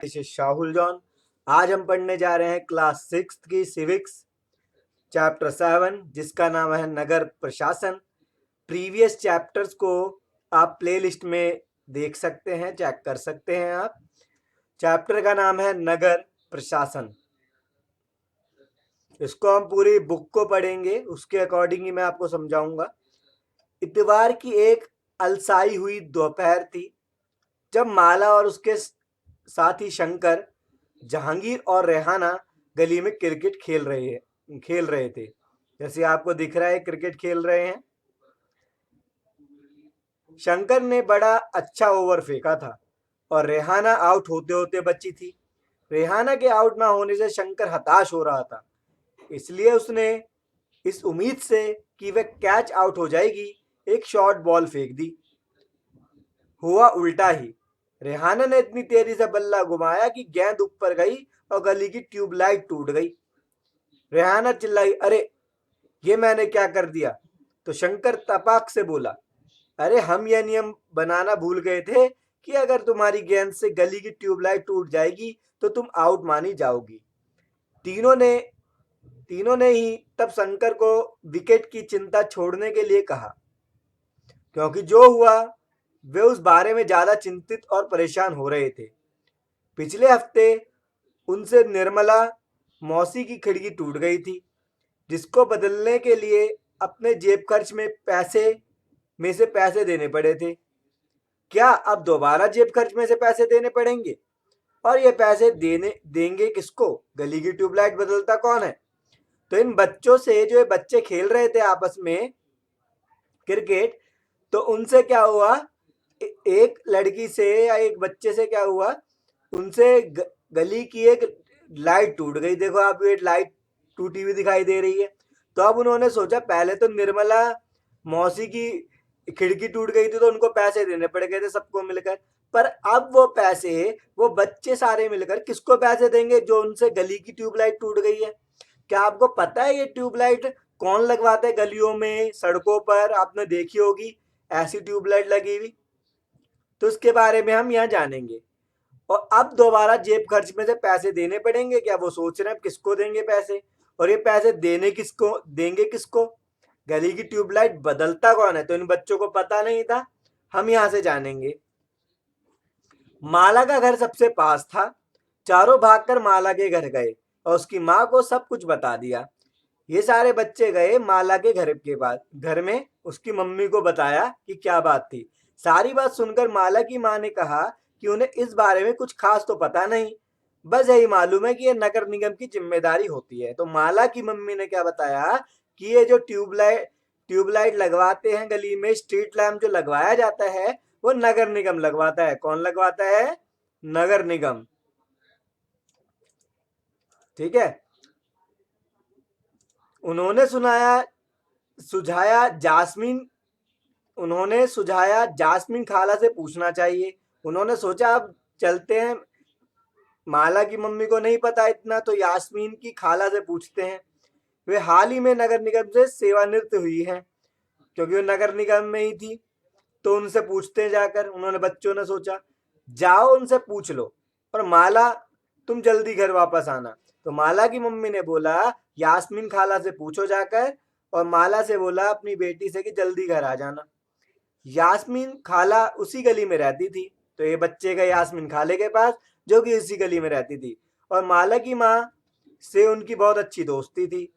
This is Shahul John. आज हम पढ़ने जा रहे हैं क्लास 6 की सिविक्स चैप्टर 7 जिसका नाम है नगर प्रशासन। प्रीवियस चैप्टर्स को आप प्लेलिस्ट में देख सकते हैं, चेक कर सकते हैं आप। चैप्टर का नाम है नगर प्रशासन। इसको हम पूरी बुक को पढ़ेंगे, उसके अकॉर्डिंग ही मैं आपको समझाऊंगा। इतवार की एक अलसाई हुई दोपहर थी जब माला और उसके साथी शंकर, जहांगीर और रेहाना गली में क्रिकेट खेल रहे थे। जैसे आपको दिख रहा है क्रिकेट खेल रहे हैं। शंकर ने बड़ा अच्छा ओवर फेंका था और रेहाना आउट होते होते बची थी। रेहाना के आउट ना होने से शंकर हताश हो रहा था, इसलिए उसने इस उम्मीद से कि वह कैच आउट हो जाएगी एक शॉर्ट बॉल फेंक दी। हुआ उल्टा ही। रेहाना ने इतनी तेजी से बल्ला घुमाया कि गेंद ऊपर गई और गली की ट्यूबलाइट टूट गई। रेहाना चिल्लाई, अरे ये मैंने क्या कर दिया? तो शंकर तपाक से बोला, अरे हम यह नियम बनाना भूल गए थे कि अगर तुम्हारी गेंद से गली की ट्यूबलाइट टूट जाएगी तो तुम आउट मानी जाओगी। तीनों ने तीनों ने ही तब शंकर को विकेट की चिंता छोड़ने के लिए कहा, क्योंकि जो हुआ वे उस बारे में ज्यादा चिंतित और परेशान हो रहे थे। पिछले हफ्ते उनसे निर्मला मौसी की खिड़की टूट गई थी, जिसको बदलने के लिए अपने जेब खर्च में से पैसे देने पड़े थे। क्या अब दोबारा जेब खर्च में से पैसे देने पड़ेंगे? और ये पैसे देंगे किसको? गली की ट्यूबलाइट बदलता कौन है? तो इन बच्चों से, जो ये बच्चे खेल रहे थे आपस में क्रिकेट, तो उनसे क्या हुआ, एक लड़की से या एक बच्चे से क्या हुआ, उनसे गली की एक लाइट टूट गई। देखो आप, ये लाइट टूटी हुई दिखाई दे रही है। तो अब उन्होंने सोचा, पहले तो निर्मला मौसी की खिड़की टूट गई थी तो उनको पैसे देने पड़ गए थे सबको मिलकर, पर अब वो पैसे वो बच्चे सारे मिलकर किसको पैसे देंगे जो उनसे गली की ट्यूबलाइट टूट गई है? क्या आपको पता है ये ट्यूबलाइट कौन लगवाता है गलियों में, सड़कों पर? आपने देखी होगी ऐसी ट्यूबलाइट लगी हुई। तो इसके बारे में हम यहाँ जानेंगे। और अब दोबारा जेब खर्च में से पैसे देने पड़ेंगे क्या? वो सोच रहे हैं किसको देंगे पैसे, और ये पैसे देंगे किसको? गली की ट्यूबलाइट बदलता कौन है? तो इन बच्चों को पता नहीं था, हम यहां से जानेंगे। माला का घर सबसे पास था। चारों भागकर माला के घर गए और उसकी माँ को सब कुछ बता दिया। ये सारे बच्चे गए माला के घर में उसकी मम्मी को बताया कि क्या बात थी। सारी बात सुनकर माला की माँ ने कहा कि उन्हें इस बारे में कुछ खास तो पता नहीं, बस यही मालूम है कि ये नगर निगम की जिम्मेदारी होती है। तो माला की मम्मी ने क्या बताया कि ये जो ट्यूबलाइट लगवाते हैं गली में, स्ट्रीट लैम्प जो लगवाया जाता है, वो नगर निगम लगवाता है। कौन लगवाता है? नगर निगम। ठीक है। उन्होंने सुझाया जास्मीन खाला से पूछना चाहिए। उन्होंने सोचा अब चलते हैं, माला की मम्मी को नहीं पता इतना, तो यास्मीन की खाला से पूछते हैं। वे हाल ही में नगर निगम से सेवानिवृत्त हुई हैं, क्योंकि वो नगर निगम में ही थी। तो उनसे पूछते हैं जाकर। उन्होंने, बच्चों ने सोचा, जाओ उनसे पूछ लो, और माला तुम जल्दी घर वापस आना। तो माला की मम्मी ने बोला, यास्मीन खाला से पूछो जाकर, और माला से बोला अपनी बेटी से कि जल्दी घर आ जाना। यास्मीन खाला उसी गली में रहती थी, तो ये बच्चे गए यास्मीन खाले के पास, जो कि उसी गली में रहती थी, और माला की माँ से उनकी बहुत अच्छी दोस्ती थी।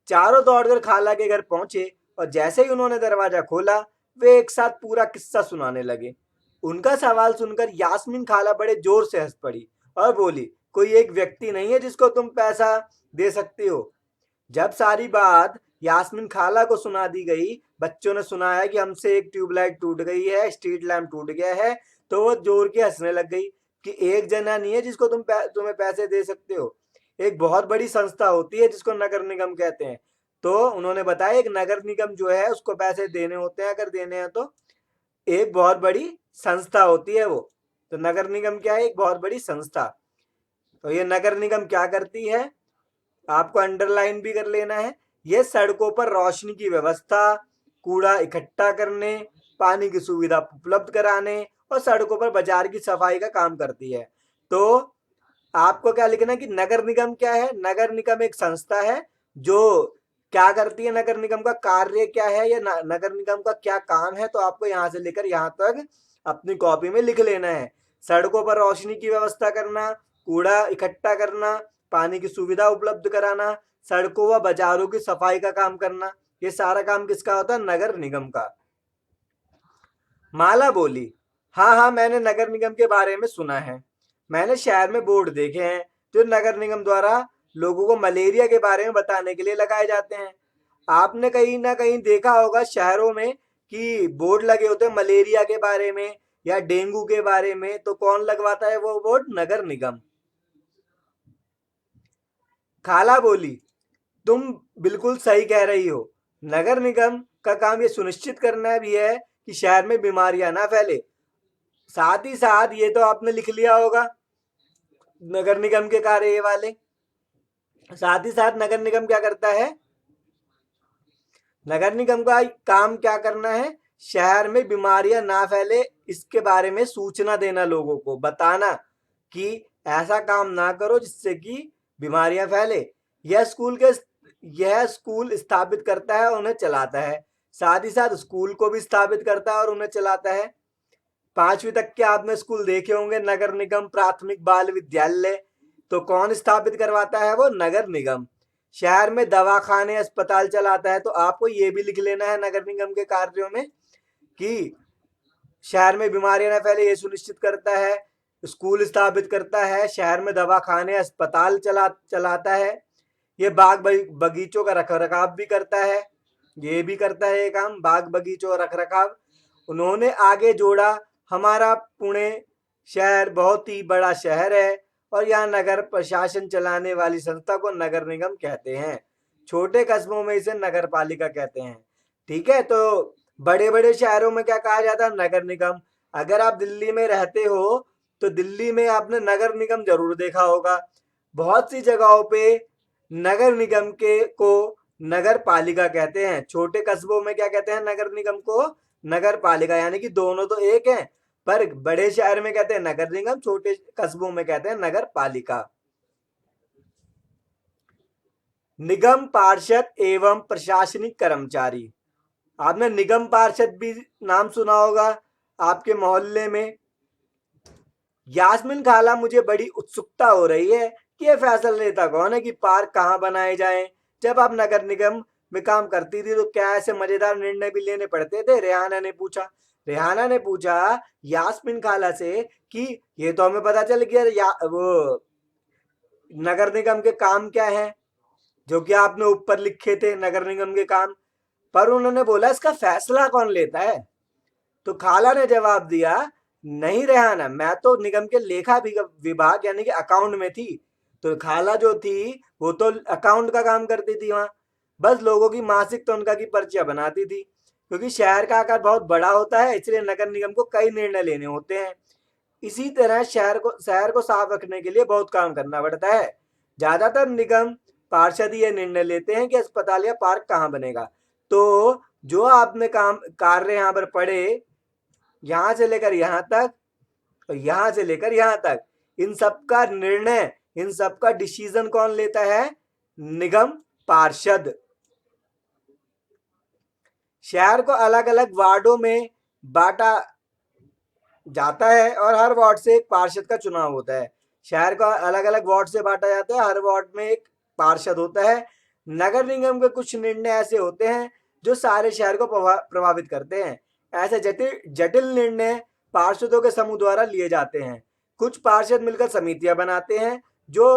चारों दौड़कर खाला के घर पहुंचे और जैसे ही उन्होंने दरवाजा खोला, वे एक साथ पूरा किस्सा सुनाने लगे। उनका सवाल सुनकर यास्मीन खाला बड़े जोर से हंस पड़ी और बोली, कोई एक व्यक्ति नहीं है जिसको तुम पैसा दे सकती हो? जब सारी बात यास्मीन खाला को सुना दी गई, बच्चों ने सुनाया कि हमसे एक ट्यूबलाइट टूट गई है, स्ट्रीट लैम्प टूट गया है, तो वो जोर के हंसने लग गई कि एक जना नहीं है जिसको तुम्हें पैसे दे सकते हो। एक बहुत बड़ी संस्था होती है जिसको नगर निगम कहते हैं। तो उन्होंने बताया एक नगर निगम जो है उसको पैसे देने होते हैं, अगर देने हैं तो एक बहुत बड़ी संस्था होती है वो। तो नगर निगम क्या है? एक बहुत बड़ी संस्था। तो ये नगर निगम क्या करती है, आपको अंडरलाइन भी कर लेना है। ये सड़कों पर रोशनी की व्यवस्था, कूड़ा इकट्ठा करने, पानी की सुविधा उपलब्ध कराने और सड़कों पर बाजार की सफाई का काम करती है। तो आपको क्या लिखना है कि नगर निगम क्या है? नगर निगम एक संस्था है जो क्या करती है, नगर निगम का कार्य क्या है, या नगर निगम का क्या काम है। तो आपको यहाँ से लेकर यहाँ तक अपनी कॉपी में लिख लेना है। सड़कों पर रोशनी की व्यवस्था करना, कूड़ा इकट्ठा करना, पानी की सुविधा उपलब्ध कराना, सड़कों व बाजारों की सफाई का काम करना, ये सारा काम किसका होता है? नगर निगम का। माला बोली, हाँ हाँ, मैंने नगर निगम के बारे में सुना है। मैंने शहर में बोर्ड देखे हैं जो नगर निगम द्वारा लोगों को मलेरिया के बारे में बताने के लिए लगाए जाते हैं। आपने कहीं ना कहीं देखा होगा शहरों में कि बोर्ड लगे होते हैं मलेरिया के बारे में या डेंगू के बारे में। तो कौन लगवाता है वो बोर्ड? नगर निगम। खाला बोली, तुम बिल्कुल सही कह रही हो। नगर निगम का काम ये सुनिश्चित करना भी है कि शहर में बीमारियां ना फैले। साथ ही साथ ये तो आपने लिख लिया होगा नगर निगम के कार्य ये वाले। साथ ही साथ नगर निगम क्या करता है? नगर निगम का काम क्या करना है? शहर में बीमारियां ना फैले इसके बारे में सूचना देना, लोगों को बताना कि ऐसा काम ना करो जिससे कि बीमारियां फैले। यह स्कूल स्थापित करता है और उन्हें चलाता है। साथ ही साथ स्कूल को भी स्थापित करता है और उन्हें चलाता है। 5वीं तक के आपने स्कूल देखे होंगे, नगर निगम प्राथमिक बाल विद्यालय। तो कौन स्थापित करवाता है? वो नगर निगम। शहर में दवाखाने अस्पताल चलाता है। तो आपको ये भी लिख लेना है नगर निगम के कार्यों में कि शहर में बीमारियां न फैले ये सुनिश्चित करता है, स्कूल स्थापित करता है, शहर में दवाखाने अस्पताल चलाता है, ये बाग बगीचों का रख रखाव भी करता है। ये भी करता है ये काम, बाग बगीचों का रख रखाव। उन्होंने आगे जोड़ा, हमारा पुणे शहर बहुत ही बड़ा शहर है और यहाँ नगर प्रशासन चलाने वाली संस्था को नगर निगम कहते हैं। छोटे कस्बों में इसे नगर पालिका कहते हैं। ठीक है, तो बड़े बड़े शहरों में क्या कहा जाता है? नगर निगम। अगर आप दिल्ली में रहते हो तो दिल्ली में आपने नगर निगम जरूर देखा होगा। बहुत सी जगहों पे नगर निगम के को नगर पालिका कहते हैं। छोटे कस्बों में क्या कहते हैं? नगर निगम को नगर पालिका, यानी कि दोनों तो एक हैं, पर बड़े शहर में कहते हैं नगर निगम, छोटे कस्बों में कहते हैं नगर पालिका। निगम पार्षद एवं प्रशासनिक कर्मचारी, आपने निगम पार्षद भी नाम सुना होगा आपके मोहल्ले में। यास्मीन खाला, मुझे बड़ी उत्सुकता हो रही है कि ये फैसला लेता कौन है कि पार्क कहाँ बनाए जाएं। जब आप नगर निगम में काम करती थी तो क्या ऐसे मजेदार निर्णय भी लेने पड़ते थे? रेहाना ने पूछा यास्मीन खाला से कि ये तो हमें पता चल गया वो नगर निगम के काम क्या है, जो कि आपने ऊपर लिखे थे नगर निगम के काम, पर उन्होंने बोला इसका फैसला कौन लेता है? तो खाला ने जवाब दिया, नहीं रेहाना, मैं तो निगम के लेखा विभाग यानी कि अकाउंट में थी। तो खाला जो थी वो तो अकाउंट का काम करती थी वहां, बस लोगों की मासिक तनख्वाह की पर्चियां बनाती थी। क्योंकि शहर का आकार बहुत बड़ा होता है इसलिए नगर निगम को कई निर्णय लेने होते हैं। इसी तरह शहर को साफ रखने के लिए बहुत काम करना पड़ता है। ज्यादातर निगम पार्षद ये निर्णय लेते हैं कि अस्पताल या पार्क कहाँ बनेगा। तो जो आपने काम कार्य यहाँ पर पढ़े, यहां से लेकर यहां तक और यहां से लेकर यहां तक, इन सब का निर्णय, इन सब का डिसीजन कौन लेता है? निगम पार्षद। शहर को अलग अलग वार्डों में बांटा जाता है और हर वार्ड से एक पार्षद का चुनाव होता है। शहर को अलग अलग वार्ड से बांटा जाता है, हर वार्ड में एक पार्षद होता है। नगर निगम के कुछ निर्णय ऐसे होते हैं जो सारे शहर को प्रभावित करते हैं। ऐसे जटिल जटिल निर्णय पार्षदों के समूह द्वारा लिए जाते हैं। कुछ पार्षद मिलकर समितियां बनाते हैं जो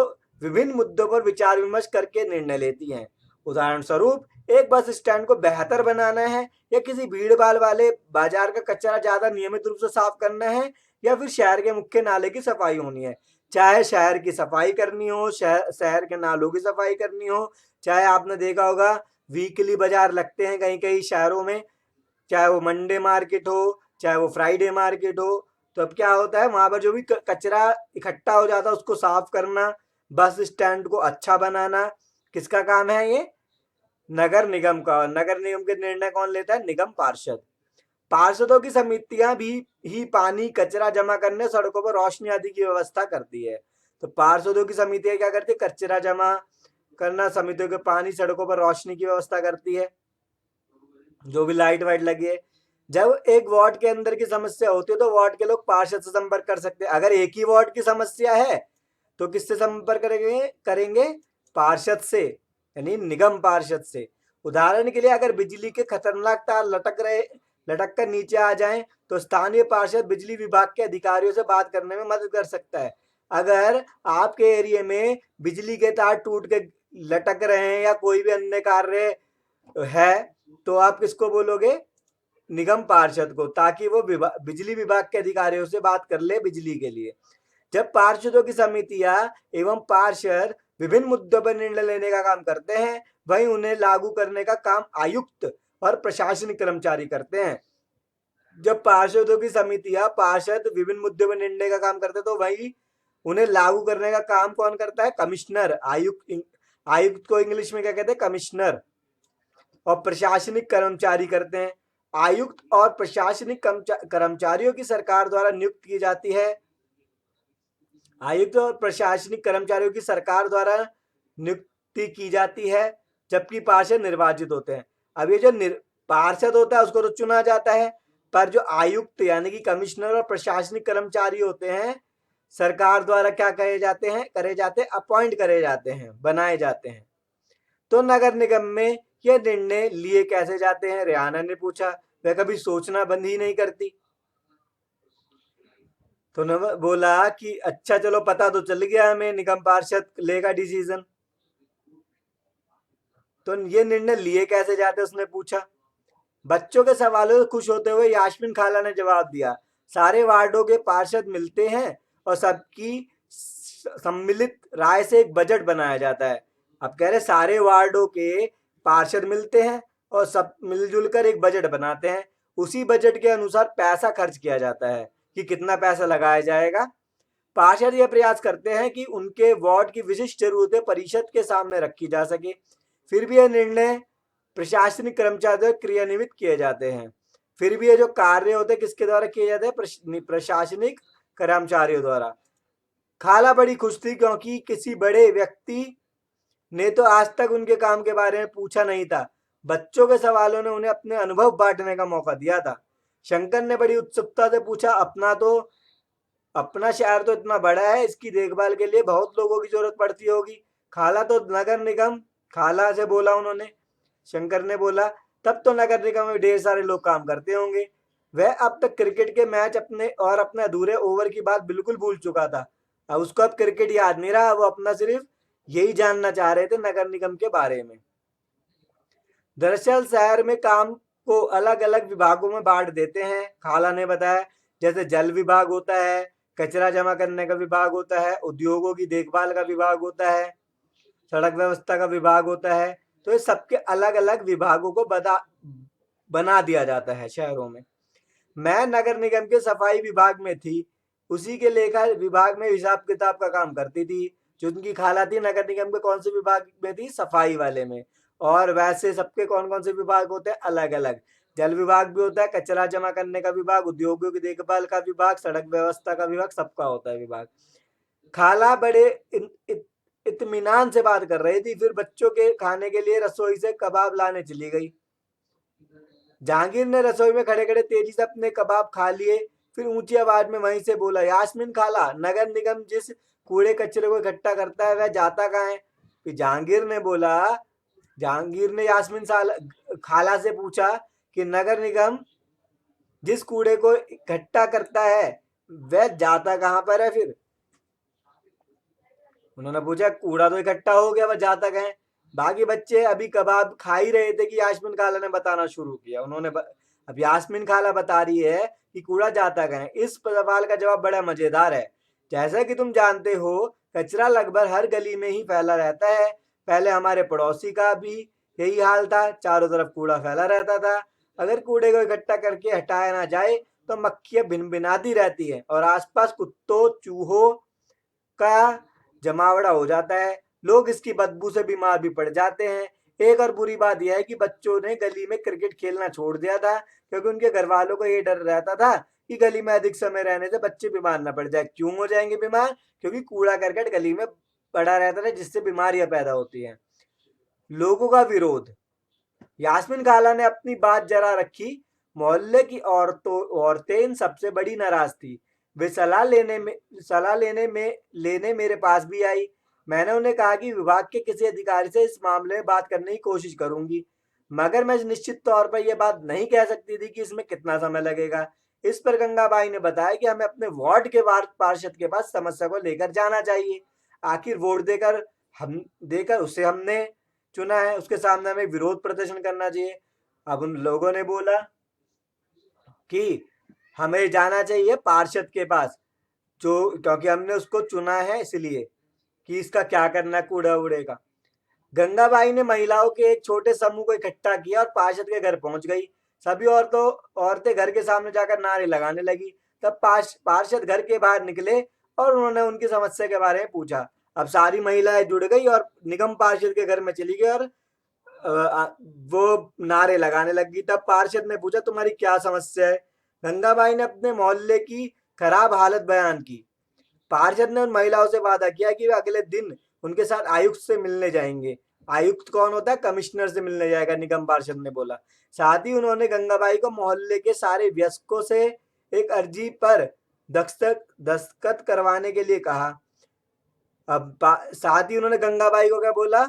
विभिन्न मुद्दों पर विचार विमर्श करके निर्णय लेती हैं। उदाहरण स्वरूप, एक बस स्टैंड को बेहतर बनाना है, या किसी भीड़ भाड़ वाले बाजार का कचरा ज्यादा नियमित रूप से साफ करना है, या फिर शहर के मुख्य नाले की सफाई होनी है। चाहे शहर की सफाई करनी हो, शहर के नालों की सफाई करनी हो, चाहे आपने देखा होगा वीकली बाजार लगते हैं कहीं कहीं शहरों में, चाहे वो मंडे मार्केट हो, चाहे वो फ्राइडे मार्केट हो। तो अब क्या होता है, वहां पर जो भी कचरा इकट्ठा हो जाता है उसको साफ करना, बस स्टैंड को अच्छा बनाना, किसका काम है? ये नगर निगम का। नगर निगम के निर्णय कौन लेता है? निगम पार्षद। पार्षदों की समितियां भी ही पानी कचरा जमा करने, सड़कों पर रोशनी आदि की व्यवस्था करती है। तो पार्षदों की समितियां क्या करती है? कचरा जमा करना, समितियों के पानी, सड़कों पर रोशनी की व्यवस्था करती है, जो भी लाइट वाइट लगी है। जब एक वार्ड के अंदर की समस्या होती है तो वार्ड के लोग पार्षद से संपर्क कर सकते हैं। अगर एक ही वार्ड की समस्या है तो किससे संपर्क करेंगे? पार्षद से, यानी निगम पार्षद से। उदाहरण के लिए अगर बिजली के खतरनाक तार लटक कर नीचे आ जाएं तो स्थानीय पार्षद बिजली विभाग के अधिकारियों से बात करने में मदद कर सकता है। अगर आपके एरिया में बिजली के तार टूट के लटक रहे हैं या कोई भी अन्य कार्य है तो आप किसको बोलोगे? निगम पार्षद को, ताकि वो बिजली विभाग के अधिकारियों से बात कर ले बिजली के लिए। जब पार्षदों की समितियां एवं पार्षद विभिन्न मुद्दों पर निर्णय लेने का काम करते हैं, वहीं उन्हें लागू करने का काम आयुक्त और प्रशासनिक कर्मचारी करते हैं। जब पार्षदों की समितियां पार्षद विभिन्न मुद्दों पर निर्णय का काम करते हैं तो वही उन्हें लागू करने का काम कौन करता है? कमिश्नर, आयुक्त को इंग्लिश में क्या कहते हैं? कमिश्नर। और प्रशासनिक कर्मचारी करते हैं। आयुक्त और प्रशासनिक कर्मचारियों की सरकार द्वारा नियुक्त की जाती है। आयुक्त और प्रशासनिक कर्मचारियों की सरकार द्वारा नियुक्ति की जाती है, जबकि पार्षद निर्वाचित होते हैं। अब ये जो पार्षद होता है उसको तो चुना जाता है, पर जो आयुक्त यानी कि कमिश्नर और प्रशासनिक कर्मचारी होते हैं, सरकार द्वारा क्या करे जाते हैं? अपॉइंट करे जाते हैं, बनाए जाते हैं। तो नगर निगम में ये निर्णय लिए कैसे जाते हैं? रेहाना ने पूछा। वह कभी सोचना बंद ही नहीं करती। तो न बोला कि अच्छा चलो पता तो चल गया हमें, निगम पार्षद लेगा डिसीजन। तो ये निर्णय लिए कैसे जाते उसने पूछा। बच्चों के सवालों से खुश होते हुए यास्मीन खाला ने जवाब दिया, सारे वार्डों के पार्षद मिलते हैं और सबकी सम्मिलित राय से एक बजट बनाया जाता है। अब कह रहे सारे वार्डों के पार्षद मिलते हैं और सब मिलजुल कर एक बजट बनाते हैं। उसी बजट के अनुसार पैसा खर्च किया जाता है कि कितना पैसा लगाया जाएगा। पार्षद यह प्रयास करते हैं कि उनके वार्ड की विशिष्ट जरूरतें परिषद के सामने रखी जा सके। फिर भी यह निर्णय प्रशासनिक कर्मचारियों द्वारा क्रियान्वित किए जाते हैं। फिर भी ये जो कार्य होते हैं किसके द्वारा किए जाते हैं? प्रशासनिक कर्मचारियों द्वारा। खाला बड़ी खुश थी क्योंकि किसी बड़े व्यक्ति ने तो आज तक उनके काम के बारे में पूछा नहीं था। बच्चों के सवालों ने उन्हें अपने अनुभव बांटने का मौका दिया था। शंकर ने बड़ी उत्सुकता से पूछा, अपना शहर तो इतना बड़ा है, इसकी देखभाल के लिए बहुत लोगों की जरूरत पड़ती होगी। खाला से बोला उन्होंने। शंकर ने बोला, तब तो नगर निगम में ढेर सारे लोग काम करते होंगे। वह अब तक क्रिकेट के मैच अपने अधूरे ओवर की बात बिल्कुल भूल चुका था। अब उसको अब क्रिकेट याद नहीं रहा, वो अपना सिर्फ यही जानना चाह रहे थे नगर निगम के बारे में। दरअसल शहर में काम को अलग अलग विभागों में बांट देते हैं, खाला ने बताया। जैसे जल विभाग होता है, कचरा जमा करने का विभाग होता है, उद्योगों की देखभाल का विभाग होता है, सड़क व्यवस्था का विभाग होता है। तो ये सबके अलग अलग विभागों को बना दिया जाता है शहरों में। मैं नगर निगम के सफाई विभाग में थी, उसी के लेखा विभाग में हिसाब किताब का काम करती थी। जो उनकी खाला थी नगर निगम के कौन से विभाग में थी? सफाई वाले में। और वैसे सबके कौन कौन से विभाग होते हैं? अलग अलग। जल विभाग भी होता है, कचरा जमा करने का विभाग, उद्योगों की देखभाल का विभाग, सड़क व्यवस्था का विभाग, सबका होता है विभाग। खाला बड़े इत्मीनान से बात कर रही थी। फिर बच्चों के खाने के लिए रसोई से कबाब लाने चली गई। जहांगीर ने रसोई में खड़े खड़े तेजी से अपने कबाब खा लिए। फिर ऊंची आवाज में वहीं से बोला, यास्मीन खाला, नगर निगम जिस कूड़े कचरे को इकट्ठा करता है वह जाता कहाँ है? फिर जहांगीर ने यास्मीन खाला से पूछा कि नगर निगम जिस कूड़े को इकट्ठा करता है वह जाता कहाँ पर है? फिर उन्होंने पूछा, कूड़ा तो इकट्ठा हो गया, वह जाता कहाँ है? बाकी बच्चे अभी कबाब खा ही रहे थे कि यास्मीन खाला ने बताना शुरू किया। अब यास्मीन खाला बता रही है कि कूड़ा जाता कहाँ है। इस सवाल का जवाब बड़ा मजेदार है। जैसा कि तुम जानते हो, कचरा लगभग हर गली में ही फैला रहता है। पहले हमारे पड़ोसी का भी यही हाल था, चारों तरफ कूड़ा फैला रहता था। अगर कूड़े को इकट्ठा करके हटाया ना जाए तो मक्खियां भिनभिनाती रहती है और आसपास कुत्तों चूहों का जमावड़ा हो जाता है। लोग इसकी बदबू से बीमार भी पड़ जाते हैं। एक और बुरी बात यह है कि बच्चों ने गली में क्रिकेट खेलना छोड़ दिया था, क्योंकि उनके घर वालों को ये डर रहता था कि गली में अधिक समय रहने से बच्चे बीमार न पड़ जाए। क्यों हो जाएंगे बीमार? क्योंकि कूड़ा करकट गली में पड़ा रहता था, जिससे बीमारियां पैदा होती हैं। लोगों का विरोध। यास्मीन खाला ने अपनी बात जरा रखी। मोहल्ले की औरतें इन सबसे बड़ी नाराज थी। वे सलाह लेने मेरे पास भी आई। मैंने उन्हें कहा कि विभाग के किसी अधिकारी से इस मामले में बात करने की कोशिश करूंगी, मगर मैं निश्चित तौर पर यह बात नहीं कह सकती थी कि इसमें कितना समय लगेगा। इस पर गंगाबाई ने बताया कि हमें अपने वार्ड के पार्षद के पास समस्या को लेकर जाना चाहिए। आखिर वोट देकर उसे हमने चुना है, उसके सामने हमें विरोध प्रदर्शन करना चाहिए। अब उन लोगों ने बोला कि हमें जाना चाहिए पार्षद के पास, जो क्योंकि हमने उसको चुना है, इसलिए कि इसका क्या करना कूड़ा उड़े का। गंगाबाई ने महिलाओं के एक छोटे समूह को इकट्ठा किया और पार्षद के घर पहुंच गई। सभी औरतें घर के सामने जाकर नारे लगाने लगी। तब पार्षद घर के बाहर निकले और उन्होंने उनकी समस्या के बारे में पूछा। अब सारी महिलाएं जुड़ गई और निगम पार्षद के घर में चली गई और वो नारे लगाने लगी। तब पार्षद ने पूछा, तुम्हारी क्या समस्या है? गंगाबाई ने अपने मोहल्ले की खराब हालत बयान की। पार्षद ने उन महिलाओं से वादा किया कि वे अगले दिन उनके साथ आयुक्त से मिलने जाएंगे। आयुक्त कौन होता है? कमिश्नर से मिलने जाएगा, निगम पार्षद ने बोला। साथ ही उन्होंने गंगाबाई को मोहल्ले के सारे वयस्कों से एक अर्जी पर दस्तखत करवाने के लिए कहा। अब साथ ही उन्होंने गंगाबाई को क्या बोला,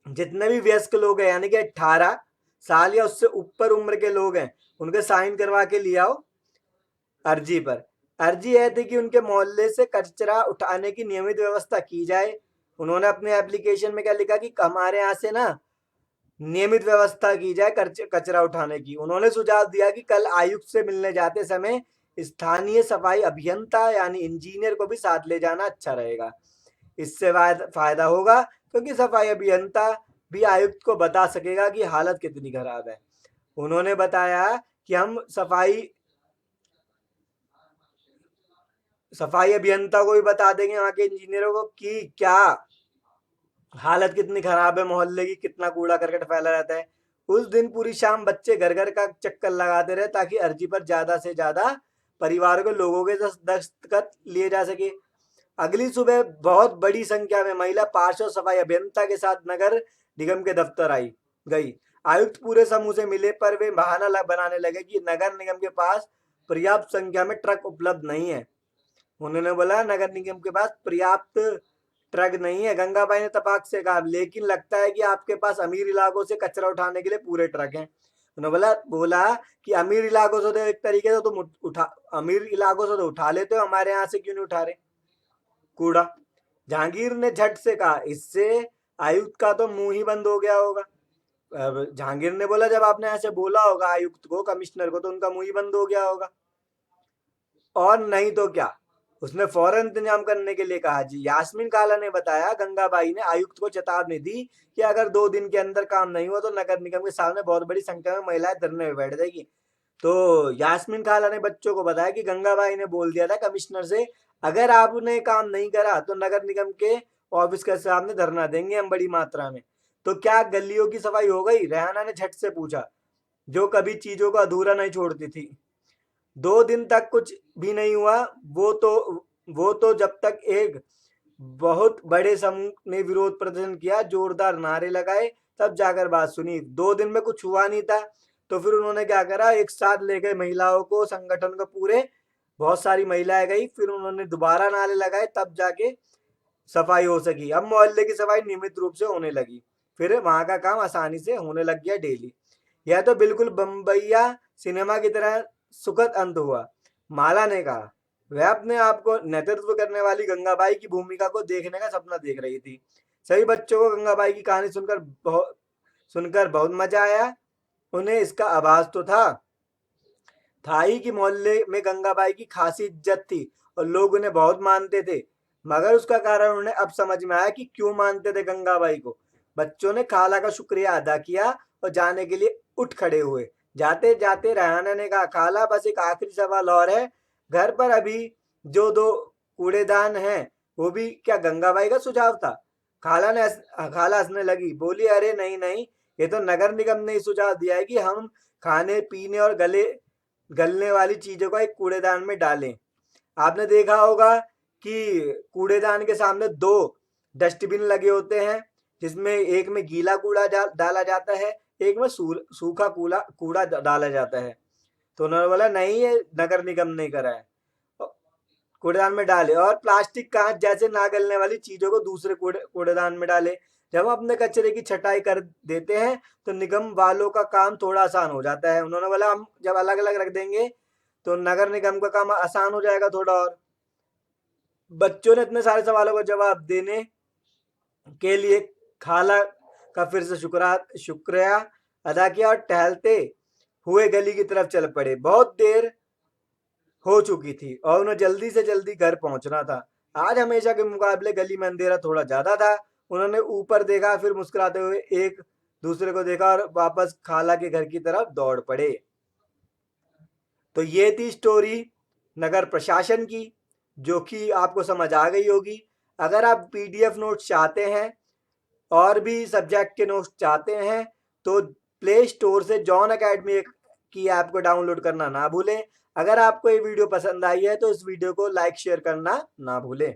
जितने भी वयस्क लोग हैं यानी कि 18 साल या उससे ऊपर उम्र के लोग हैं, उनके साइन करवा के ले आओ अर्जी पर। अर्जी यह थी कि उनके मोहल्ले से कचरा उठाने की नियमित व्यवस्था की जाए। उन्होंने अपने एप्लीकेशन में क्या लिखा कि हमारे यहाँ से ना नियमित व्यवस्था की जाए कचरा उठाने की। उन्होंने सुझाव दिया कि कल आयुक्त से मिलने जाते समय स्थानीय सफाई अभियंता यानी इंजीनियर को भी साथ ले जाना अच्छा रहेगा। इससे फायदा होगा क्योंकि सफाई अभियंता भी आयुक्त को बता सकेगा कि हालत कितनी खराब है। उन्होंने बताया कि हम सफाई अभियंता को भी बता देंगे, वहां के इंजीनियरों को, कि क्या हालत कितनी खराब है, मोहल्ले की कितना कूड़ा करकट फैला रहता है। उस दिन पूरी शाम बच्चे घर घर का चक्कर लगाते रहे ताकि अर्जी पर ज्यादा से ज्यादा परिवार के लोगों के दस्तखत लिए जा सके। अगली सुबह बहुत बड़ी संख्या में महिला पार्षद और सफाई अभियंता के साथ नगर निगम के दफ्तर आई गई। आयुक्त पूरे समूह से मिले, पर वे बहाना बनाने लगे कि नगर निगम के पास पर्याप्त संख्या में ट्रक उपलब्ध नहीं है। उन्होंने बोला नगर निगम के पास पर्याप्त ट्रक नहीं है। गंगाबाई ने तपाक से कहा, लेकिन लगता है कि आपके पास अमीर इलाकों से कचरा उठाने के लिए पूरे ट्रक हैं। उन्होंने बोला कि अमीर इलाकों से तो एक तरीके से तुम अमीर इलाकों से तो उठा लेते हो, हमारे यहाँ से क्यों नहीं उठा रहे कूड़ा? जहांगीर ने झट से कहा, इससे आयुक्त का तो मुंह ही बंद हो गया होगा। जहांगीर ने बोला, जब आपने ऐसे बोला होगा आयुक्त को, कमिश्नर को, तो उनका मुंह ही बंद हो गया होगा, और नहीं तो क्या। उसने फौरन इंतजाम करने के लिए कहा। जी यास्मीन खाला ने बताया, गंगाबाई ने आयुक्त को चेतावनी दी कि अगर 2 दिन के अंदर काम नहीं हुआ तो नगर निगम के सामने बहुत बड़ी संख्या में महिलाएं धरने में बैठ जाएगी। तो यास्मीन खाला ने बच्चों को बताया कि गंगाबाई ने बोल दिया था कमिश्नर से, अगर आपने काम नहीं करा तो नगर निगम के ऑफिस के सामने धरना देंगे हम बड़ी मात्रा में। तो क्या गलियों की सफाई हो गई? रेहाना ने झट से पूछा, जो कभी चीजों को अधूरा नहीं छोड़ती थी। 2 दिन तक कुछ भी नहीं हुआ। वो तो जब तक एक बहुत बड़े समूह ने विरोध प्रदर्शन किया, जोरदार नारे लगाए, तब जाकर बात सुनी। 2 दिन में कुछ हुआ नहीं था, तो फिर उन्होंने क्या करा, एक साथ ले गए महिलाओं को, संगठन को पूरे, बहुत सारी महिलाएं गई, फिर उन्होंने दोबारा नारे लगाए, तब जाके सफाई हो सकी। अब मोहल्ले की सफाई नियमित रूप से होने लगी, फिर वहां का काम आसानी से होने लग गया डेली। यह तो बिल्कुल बम्बैया सिनेमा की तरह सुखद अंत हुआ, माला ने कहा। वह अपने आप को नेतृत्व करने वाली गंगाबाई की भूमिका को देखने का सपना देख रही थी। सभी बच्चों को गंगाबाई की कहानी सुनकर बहुत मजा आया। उन्हें इसका आभास तो था ही कि मोहल्ले में गंगाबाई की खासी इज्जत थी और लोग उन्हें बहुत मानते थे, मगर उसका कारण उन्हें अब समझ में आया कि क्यों मानते थे गंगाबाई को। बच्चों ने खाला का शुक्रिया अदा किया और जाने के लिए उठ खड़े हुए। जाते जाते रेहाना ने कहा, खाला बस एक आखिरी सवाल और है, घर पर अभी जो 2 कूड़ेदान हैं वो भी क्या गंगाबाई का सुझाव था? खाला हंसने लगी, बोली, अरे नहीं नहीं, ये तो नगर निगम ने सुझाव दिया है कि हम खाने पीने और गलने वाली चीजों को एक कूड़ेदान में डालें। आपने देखा होगा कि कूड़ेदान के सामने दो डस्टबिन लगे होते हैं, जिसमें एक में गीला कूड़ा डाला जाता है, एक में सूखा कूड़ा कूड़ा डाला जाता है। तो उन्होंने बोला नहीं, ये नगर निगम ने करा है, कूड़ेदान में डाले। और प्लास्टिक कांच जैसे ना गलने वाली चीजों को दूसरे कूड़ेदान में डाले। जब हम अपने कचरे की छटाई कर देते हैं तो निगम वालों का काम थोड़ा आसान हो जाता है। उन्होंने बोला हम जब अलग अलग रख देंगे तो नगर निगम का काम आसान हो जाएगा थोड़ा और। बच्चों ने इतने सारे सवालों का जवाब देने के लिए खाला का फिर से शुक्रिया अदा किया और टहलते हुए गली की तरफ चल पड़े। बहुत देर हो चुकी थी और उन्हें जल्दी से जल्दी घर पहुंचना था। आज हमेशा के मुकाबले गली में अंधेरा थोड़ा ज्यादा था। उन्होंने ऊपर देखा, फिर मुस्कुराते हुए एक दूसरे को देखा और वापस खाला के घर की तरफ दौड़ पड़े। तो ये थी स्टोरी नगर प्रशासन की, जो कि आपको समझ आ गई होगी। अगर आप पीडीएफ नोट्स चाहते हैं और भी सब्जेक्ट के नोट्स चाहते हैं तो प्ले स्टोर से जॉन अकेडमी की ऐप को डाउनलोड करना ना भूलें। अगर आपको ये वीडियो पसंद आई है तो इस वीडियो को लाइक शेयर करना ना भूलें।